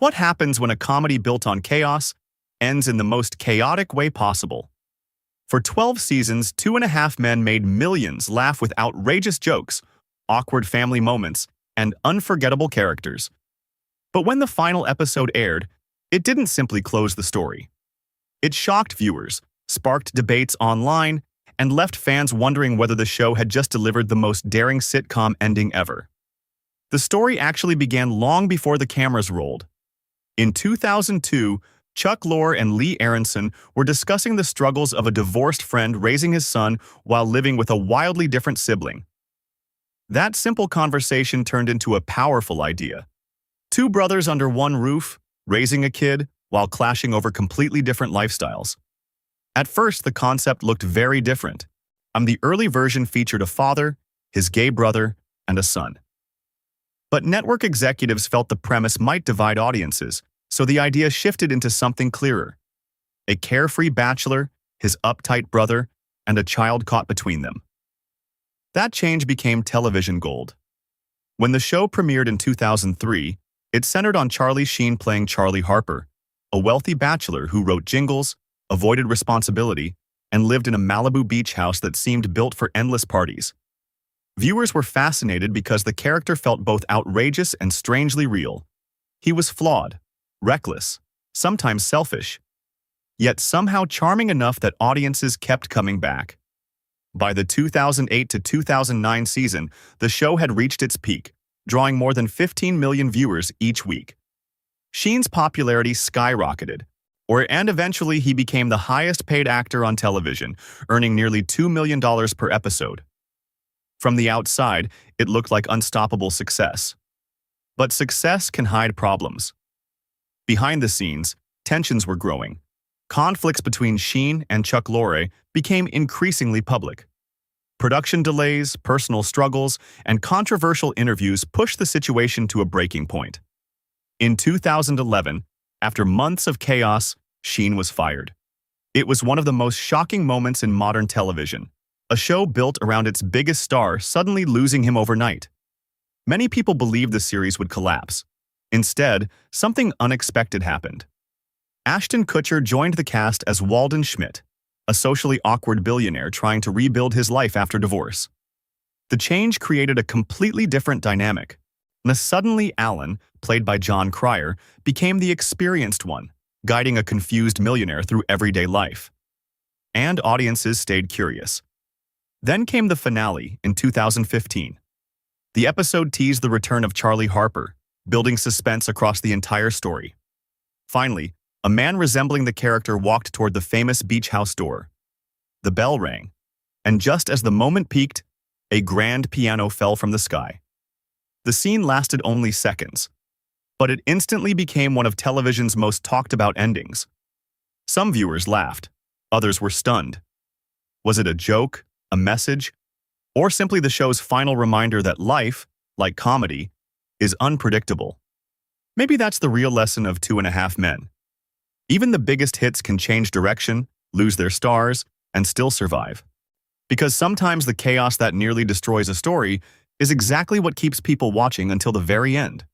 What happens when a comedy built on chaos ends in the most chaotic way possible? For 12 seasons, Two and a Half Men made millions laugh with outrageous jokes, awkward family moments, and unforgettable characters. But when the final episode aired, it didn't simply close the story. It shocked viewers, sparked debates online, and left fans wondering whether the show had just delivered the most daring sitcom ending ever. The story actually began long before the cameras rolled. In 2002, Chuck Lorre and Lee Aronson were discussing the struggles of a divorced friend raising his son while living with a wildly different sibling. That simple conversation turned into a powerful idea. Two brothers under one roof, raising a kid, while clashing over completely different lifestyles. At first, the concept looked very different. The early version featured a father, his gay brother, and a son. But network executives felt the premise might divide audiences, so the idea shifted into something clearer. A carefree bachelor, his uptight brother, and a child caught between them. That change became television gold. When the show premiered in 2003, it centered on Charlie Sheen playing Charlie Harper, a wealthy bachelor who wrote jingles, avoided responsibility, and lived in a Malibu beach house that seemed built for endless parties. Viewers were fascinated because the character felt both outrageous and strangely real. He was flawed, reckless, sometimes selfish, yet somehow charming enough that audiences kept coming back. By the 2008 to 2009 season, the show had reached its peak, drawing more than 15 million viewers each week. Sheen's popularity skyrocketed, and eventually he became the highest-paid actor on television, earning nearly $2 million per episode. From the outside, it looked like unstoppable success. But success can hide problems. Behind the scenes, tensions were growing. Conflicts between Sheen and Chuck Lorre became increasingly public. Production delays, personal struggles, and controversial interviews pushed the situation to a breaking point. In 2011, after months of chaos, Sheen was fired. It was one of the most shocking moments in modern television, a show built around its biggest star suddenly losing him overnight. Many people believed the series would collapse. Instead, something unexpected happened. Ashton Kutcher joined the cast as Walden Schmidt, a socially awkward billionaire trying to rebuild his life after divorce. The change created a completely different dynamic. Suddenly, Alan, played by John Cryer, became the experienced one, guiding a confused millionaire through everyday life. And audiences stayed curious. Then came the finale in 2015. The episode teased the return of Charlie Harper, building suspense across the entire story. Finally, a man resembling the character walked toward the famous beach house door. The bell rang, and just as the moment peaked, a grand piano fell from the sky. The scene lasted only seconds, but it instantly became one of television's most talked-about endings. Some viewers laughed, others were stunned. Was it a joke, a message, or simply the show's final reminder that life, like comedy, is unpredictable? Maybe that's the real lesson of Two and a Half Men. Even the biggest hits can change direction, lose their stars, and still survive. Because sometimes the chaos that nearly destroys a story is exactly what keeps people watching until the very end.